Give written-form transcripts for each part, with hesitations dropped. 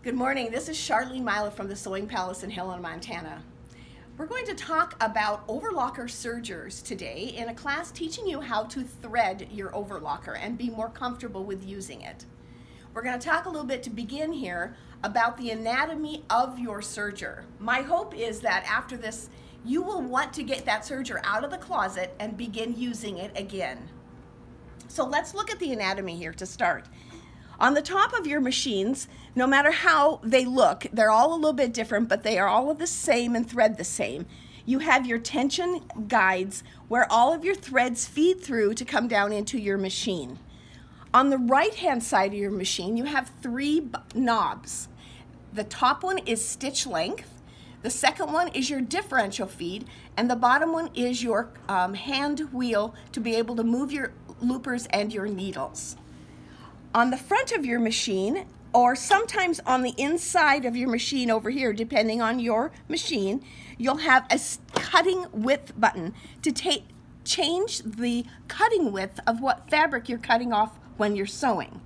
Good morning, this is Charlene Milo from the Sewing Palace in Helena, Montana. We're going to talk about Overlocker sergers today in a class teaching you how to thread your Overlocker and be more comfortable with using it. We're going to talk a little bit to begin here about the anatomy of your serger. My hope is that after this you will want to get that serger out of the closet and begin using it again. So let's look at the anatomy here to start. On the top of your machines, no matter how they look, they're all a little bit different, but they are all the same and thread the same. You have your tension guides where all of your threads feed through to come down into your machine. On the right-hand side of your machine, you have three knobs. The top one is stitch length, the second one is your differential feed, and the bottom one is your hand wheel to be able to move your loopers and your needles. On the front of your machine, or sometimes on the inside of your machine over here, depending on your machine, you'll have a cutting width button to change the cutting width of what fabric you're cutting off when you're sewing.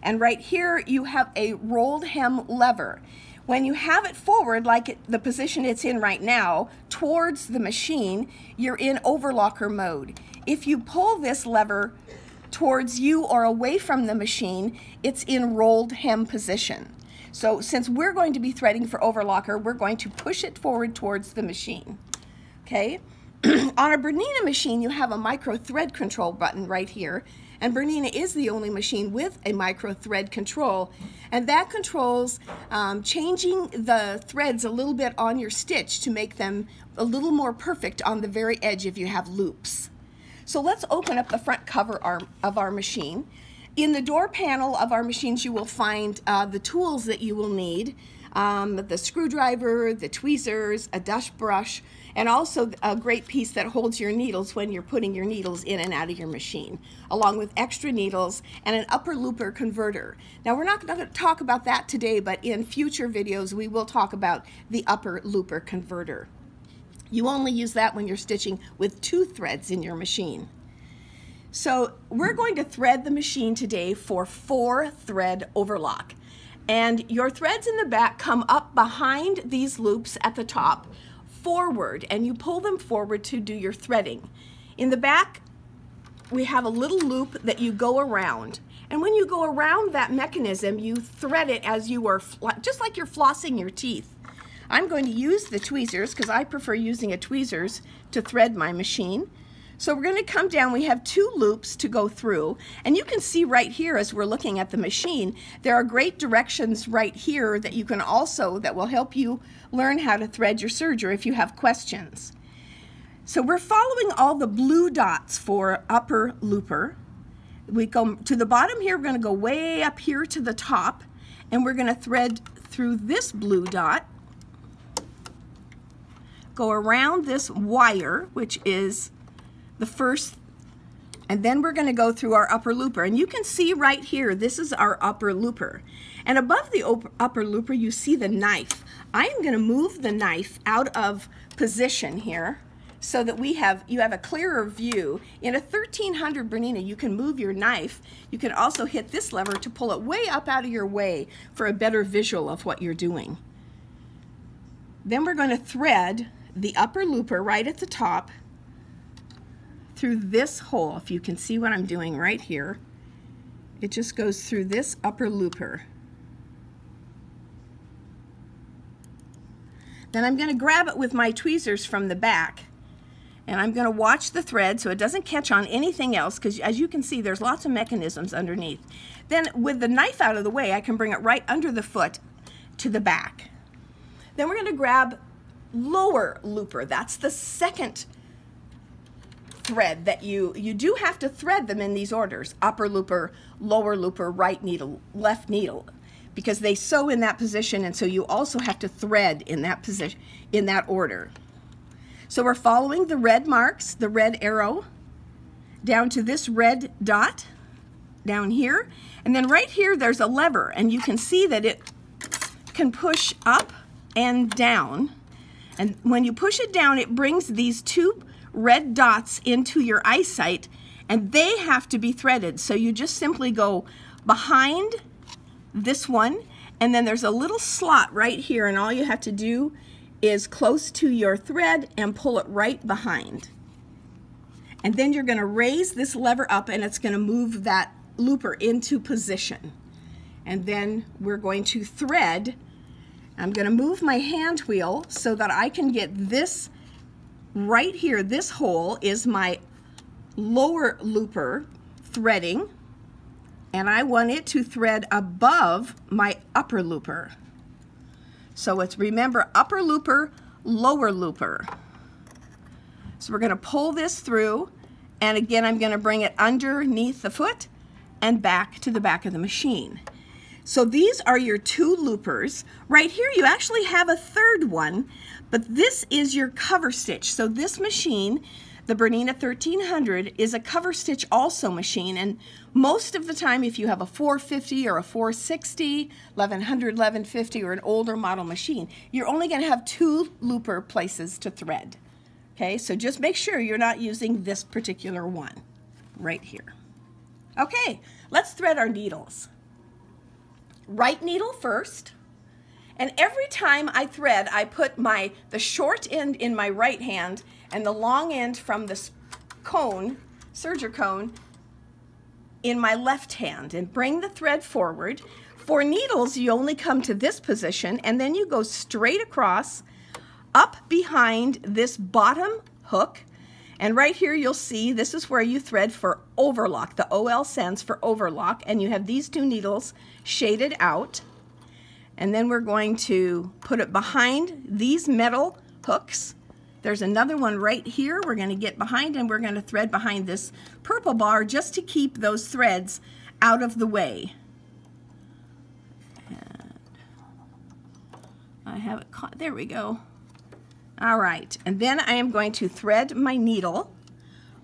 And right here you have a rolled hem lever. When you have it forward, like the position it's in right now, towards the machine, you're in overlocker mode. If you pull this lever towards you or away from the machine, it's in rolled hem position. So since we're going to be threading for overlocker, we're going to push it forward towards the machine. Okay? On a Bernina machine, you have a micro thread control button right here, and Bernina is the only machine with a micro thread control, and that controls changing the threads a little bit on your stitch to make them a little more perfect on the very edge if you have loops. So let's open up the front cover of our machine. In the door panel of our machines, you will find the tools that you will need, the screwdriver, the tweezers, a dust brush, and also a great piece that holds your needles when you're putting your needles in and out of your machine, along with extra needles and an upper looper converter. Now we're not going to talk about that today, but in future videos we will talk about the upper looper converter. You only use that when you're stitching with 2 threads in your machine. So we're going to thread the machine today for 4-thread overlock. And your threads in the back come up behind these loops at the top forward, and you pull them forward to do your threading. In the back, we have a little loop that you go around. And when you go around that mechanism, you thread it as you are, just like you're flossing your teeth. I'm going to use the tweezers because I prefer using a tweezers to thread my machine. So we're going to come down. We have 2 loops to go through, and you can see right here as we're looking at the machine, there are great directions right here that you can also, that will help you learn how to thread your serger if you have questions. So we're following all the blue dots for upper looper. We go to the bottom here, we're going to go way up here to the top, and we're going to thread through this blue dot, go around this wire, which is the first, and then we're going to go through our upper looper. And you can see right here, this is our upper looper. And above the upper looper, you see the knife. I am going to move the knife out of position here so that you have a clearer view. In a 1300 Bernina, you can move your knife. You can also hit this lever to pull it way up out of your way for a better visual of what you're doing. Then we're going to thread the upper looper right at the top through this hole. If you can see what I'm doing right here, it just goes through this upper looper. Then I'm going to grab it with my tweezers from the back, and I'm going to watch the thread so it doesn't catch on anything else, because as you can see there's lots of mechanisms underneath. Then with the knife out of the way, I can bring it right under the foot to the back. Then we're going to grab lower looper. That's the second thread that you do have to thread them in these orders: upper looper, lower looper, right needle, left needle, because they sew in that position, and so you also have to thread in that position, in that order. So we're following the red marks, the red arrow, down to this red dot down here, and then right here there's a lever, and you can see that it can push up and down. And when you push it down, it brings these 2 red dots into your eyesight, and they have to be threaded. So you just simply go behind this one and then there's a little slot right here, and all you have to do is close to your thread and pull it right behind. And then you're going to raise this lever up, and it's going to move that looper into position. And then we're going to thread. I'm going to move my hand wheel so that I can get this right here. This hole is my lower looper threading, and I want it to thread above my upper looper. So it's, remember, upper looper, lower looper. So we're going to pull this through, and again I'm going to bring it underneath the foot and back to the back of the machine. So these are your 2 loopers. Right here you actually have a third one, but this is your cover stitch. So this machine, the Bernina 1300, is a cover stitch also machine, and most of the time if you have a 450 or a 460, 1100, 1150, or an older model machine, you're only going to have 2 looper places to thread. Okay, so just make sure you're not using this particular one right here. Okay, let's thread our needles. Right needle first, and every time I thread, I put the short end in my right hand and the long end from this cone, serger cone, in my left hand, and bring the thread forward. For needles, you only come to this position, and then you go straight across up behind this bottom hook, and right here you'll see this is where you thread for overlock. The OL stands for overlock, and you have these 2 needles shaded out, and then we're going to put it behind these metal hooks. There's another one right here we're going to get behind, and we're going to thread behind this purple bar just to keep those threads out of the way. And I have it caught. There we go. All right, and then I am going to thread my needle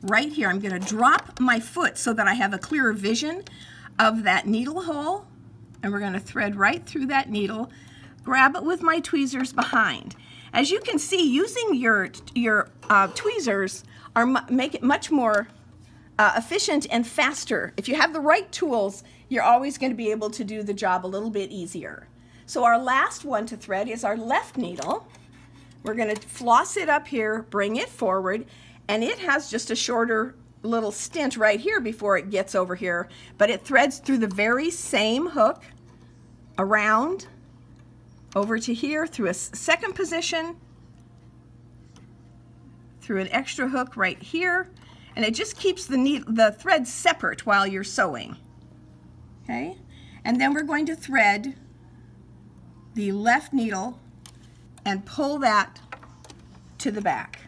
right here. I'm going to drop my foot so that I have a clearer vision of that needle hole, and we're going to thread right through that needle, grab it with my tweezers behind. As you can see, using your tweezers make it much more efficient and faster. If you have the right tools, you're always going to be able to do the job a little bit easier. So our last one to thread is our left needle. We're going to floss it up here, bring it forward, and it has just a shorter little stint right here before it gets over here, but it threads through the very same hook, around, over to here, through a second position, through an extra hook right here, and it just keeps the thread separate while you're sewing. Okay, and then we're going to thread the left needle and pull that to the back.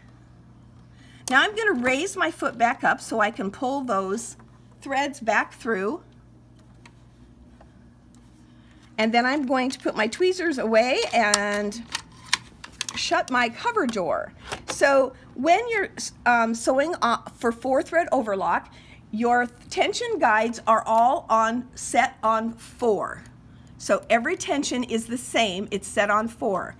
Now I'm going to raise my foot back up so I can pull those threads back through, and then I'm going to put my tweezers away and shut my cover door. So when you're sewing for 4-thread overlock, your tension guides are all set on 4. So every tension is the same, it's set on 4.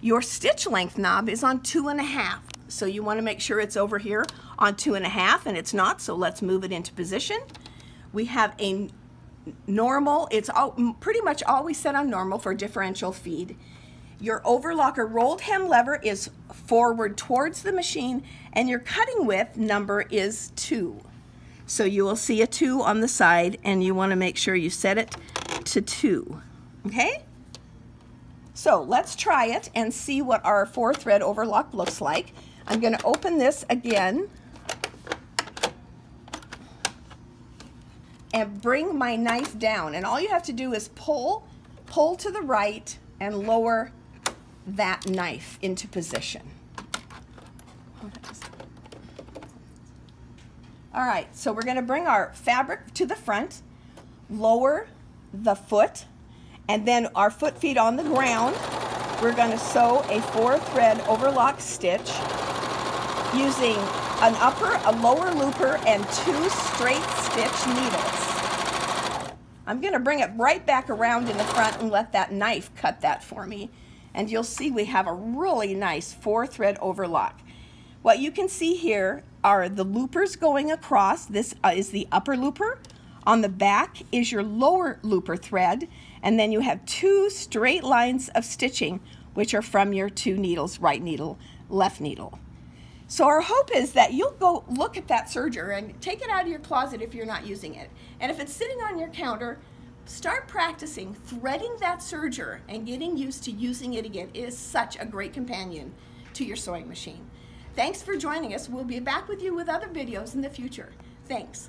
Your stitch length knob is on 2.5, so you want to make sure it's over here on 2.5, and it's not, so let's move it into position. We have a normal, it's pretty much always set on normal for differential feed. Your overlocker rolled hem lever is forward towards the machine, and your cutting width number is 2. So you will see a 2 on the side, and you want to make sure you set it to 2. Okay? So let's try it and see what our 4-thread overlock looks like. I'm going to open this again and bring my knife down, and all you have to do is pull to the right and lower that knife into position. All right, so we're going to bring our fabric to the front, lower the foot, and then our foot feet on the ground. We're going to sew a 4-thread overlock stitch using an upper, a lower looper, and 2 straight stitch needles. I'm going to bring it right back around in the front and let that knife cut that for me. And you'll see we have a really nice 4-thread overlock. What you can see here are the loopers going across. This is the upper looper. On the back is your lower looper thread, And then you have 2 straight lines of stitching, which are from your 2 needles, right needle, left needle. So our hope is that you'll go look at that serger and take it out of your closet if you're not using it. And if it's sitting on your counter, start practicing threading that serger and getting used to using it again. It is such a great companion to your sewing machine. Thanks for joining us. We'll be back with you with other videos in the future. Thanks.